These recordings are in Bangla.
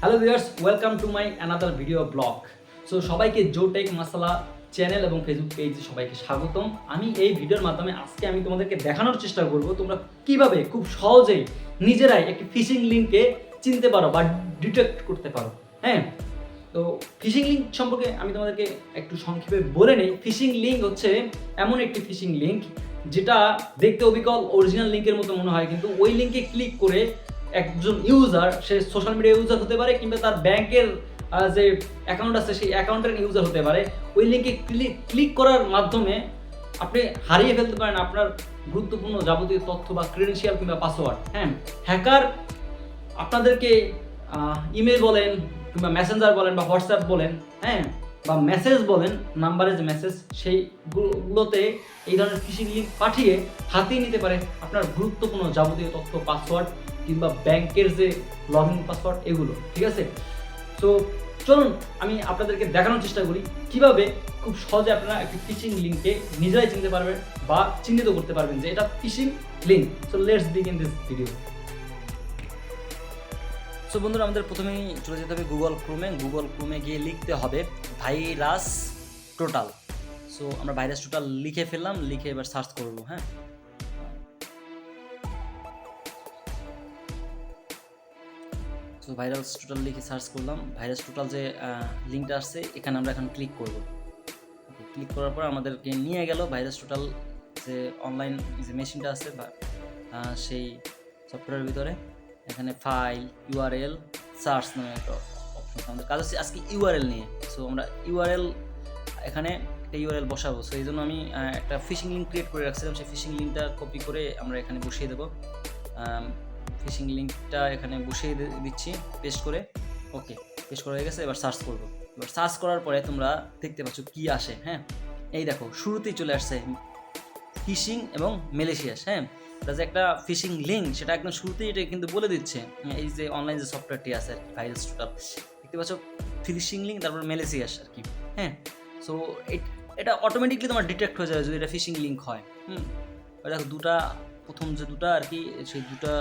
Hello viewers, welcome to my another video blog. So সবাইকে জো টেক মাসালা চ্যানেল এবং ফেসবুক পেজে সবাইকে স্বাগতম। আমি এই ভিডিওর মাধ্যমে আজকে আমি তোমাদেরকে দেখানোর চেষ্টা করব তোমরা কিভাবে খুব সহজেই নিজেরাই একটি ফিশিং লিঙ্ককে চিনতে পারো বা ডিটেক্ট করতে পারো। হ্যাঁ, তো ফিশিং লিঙ্ক সম্পর্কে আমি তোমাদেরকে একটু সংক্ষেপে বলে নেই। ফিশিং লিঙ্ক হচ্ছে এমন একটি ফিশিং লিঙ্ক যেটা দেখতে অবিকল অরিজিনাল লিঙ্কের মতো মনে হয়, কিন্তু ওই লিঙ্কে ক্লিক করে একজন ইউজার, সে সোশ্যাল মিডিয়া ইউজার হতে পারে কিংবা তার ব্যাংকের যে অ্যাকাউন্ট আছে সেই অ্যাকাউন্টের ইউজার হতে পারে, ওই লিঙ্কে ক্লিক করার মাধ্যমে আপনি হারিয়ে ফেলতে পারেন আপনার গুরুত্বপূর্ণ যাবতীয় তথ্য বা ক্রেডেনশিয়াল কিংবা পাসওয়ার্ড। হ্যাঁ, হ্যাকার আপনাদেরকে ইমেল বলেন কিংবা মেসেঞ্জার বলেন বা হোয়াটসঅ্যাপ বলেন, হ্যাঁ, বা মেসেজ বলেন, নাম্বারে যে মেসেজ সেইগুলোতে এই ধরনের ফিশিং লিঙ্ক পাঠিয়ে হাতিয়ে নিতে পারে আপনার গুরুত্বপূর্ণ যাবতীয় তথ্য, পাসওয়ার্ড কিংবা ব্যাংকের যে লগ ইন পাসওয়ার্ড, এগুলো। ঠিক আছে, সো চলুন আমি আপনাদেরকে দেখানোর চেষ্টা করি কিভাবে খুব সহজে আপনারা একটি ফিশিং লিঙ্ককে নিজেরাই চিনতে পারবেন বা চিহ্নিত করতে পারবেন যে এটা fishing link. So let's begin this video. So বন্ধুরা, আমাদের প্রথমেই চলে যেতে হবে গুগল ক্রোমে গিয়ে লিখতে হবে ভাইরাস টোটাল। সো আমরা ভাইরাস টোটাল লিখে ফেললাম, লিখে এবার সার্চ করব। হ্যাঁ, সো ভাইরাস টোটাল লিখে সার্চ করলাম। ভাইরাস টোটাল যে লিঙ্কটা আসছে এখানে আমরা এখন ক্লিক করব। ক্লিক করার পর আমাদেরকে নিয়ে গেল ভাইরাস টোটাল যে অনলাইন যে মেশিনটা আছে বা সেই সফটওয়্যারের ভিতরে। এখানে ফাইল, ইউআরএল, সার্চ নামে একটা অপশন। আমাদের কাজ হচ্ছে আজকে ইউআরএল নিয়ে। সো আমরা ইউআরএল এখানে একটা ইউআরএল বসাবো। সো এই জন্য আমি একটা ফিশিং লিঙ্ক ক্রিয়েট করে রাখছিলাম, সেই ফিশিং লিঙ্কটা কপি করে আমরা এখানে বসিয়ে দেবো। ফিশিং লিঙ্কটা এখানে বসিয়ে দিচ্ছি পেস্ট করে। ওকে, পেস্ট করা হয়ে গেছে। এবার সার্চ করবো। এবার সার্চ করার পরে তোমরা দেখতে পাচ্ছ কি আসে। হ্যাঁ, এই দেখো শুরুতেই চলে আসছে ফিশিং এবং ম্যালিশিয়াস। হ্যাঁ, এটা যে একটা ফিশিং লিঙ্ক সেটা একদম শুরুতেই এটা কিন্তু বলে দিচ্ছে। এই যে অনলাইন যে সফটওয়্যারটি আছে আর কি, ভাইরাস টোটাল, দেখতে পাচ্ছ ফিশিং লিঙ্ক, তারপর ম্যালিশিয়াস আর কি। হ্যাঁ, সো এটা অটোমেটিকলি তোমার ডিটেক্ট হয়ে যাবে যদি এটা ফিশিং লিঙ্ক হয়। দেখো দুটা, প্রথম যে দুটা আর কি, সেই দুটা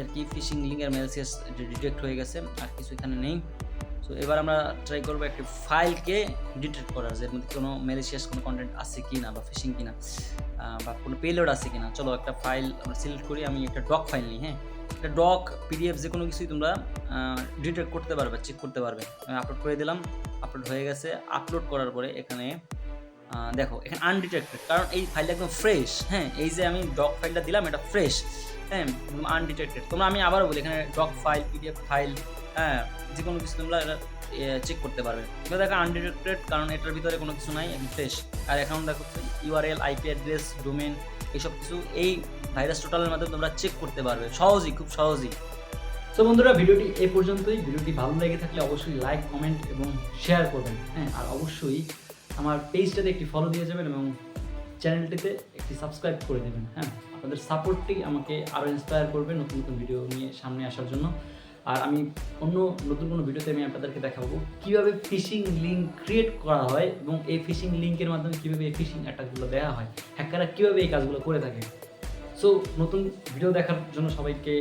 আর কি ফিশিং লিঙ্ক আর ম্যালিশিয়াস ডিটেক্ট হয়ে গেছে, আর কিছু এখানে নেই। সো এবার আমরা ট্রাই করবো একটি ফাইলকে ডিটেক্ট করার, যে এর মধ্যে কোনো ম্যালিশিয়াস কোনো কন্টেন্ট আছে কি না বা ফিশিং কিনা বা কোনো পেলোড আছে কিনা। চলো একটা ফাইল আমরা সিলেক্ট করি। আমি একটা ডক ফাইল নিই। হ্যাঁ, একটা ডক, পিডিএফ, যে কোনো কিছুই তোমরা ডিটেক্ট করতে পারবে, চেক করতে পারবে। আমি আপলোড করে দিলাম, আপলোড হয়ে গেছে। আপলোড করার পরে এখানে দেখো এখানে আনডিটেক্টেড, কারণ এই ফাইলটা একদম ফ্রেশ। হ্যাঁ, এই যে আমি ডক ফাইলটা দিলাম এটা ফ্রেশ। হ্যাঁ, আনডিটেক্টেড। তোমরা, আমি আবারও বলি, এখানে ডক ফাইল, পিডিএফ ফাইল, হ্যাঁ, যে কোনো কিছু তোমরা এটা চেক করতে পারবে। কিন্তু দেখো আনডিটেক্টেড, কারণ এটার ভিতরে কোনো কিছু নাই, একদম ফ্রেশ। আর এখন দেখো ইউআরএল, আইপি অ্যাড্রেস, ডোমেন, এইসব কিছু এই ভাইরাস টোটালের মাধ্যমে তোমরা চেক করতে পারবে সহজেই, খুব সহজেই। তো বন্ধুরা, ভিডিওটি এই পর্যন্তই। ভিডিওটি ভালো লেগে থাকলে অবশ্যই লাইক, কমেন্ট এবং শেয়ার করবেন। হ্যাঁ, আর অবশ্যই আমার পেজটাতে একটি ফলো দিয়ে যাবেন এবং চ্যানেলটিতে একটি সাবস্ক্রাইব করে দেবেন। হ্যাঁ, আপনাদের সাপোর্টটি আমাকে আরও ইন্সপায়ার করবে নতুন নতুন ভিডিও নিয়ে সামনে আসার জন্য। আর আমি অন্য নতুন কোনো ভিডিওতে আমি আপনাদেরকে দেখাবো কীভাবে ফিশিং লিঙ্ক ক্রিয়েট করা হয় এবং এই ফিশিং লিঙ্কের মাধ্যমে কীভাবে এই ফিশিং অ্যাটাকগুলো দেওয়া হয়, হ্যাকাররা কীভাবে এই কাজগুলো করে থাকে। সো নতুন ভিডিও দেখার জন্য সবাইকে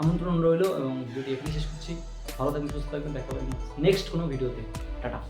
আমন্ত্রণ রইল এবং ভিডিওটি এখানে শেষ করছি। ভালো থাকবেন, সুস্থ থাকবেন, দেখা হবে নেক্সট কোনো ভিডিওতে। টাটা।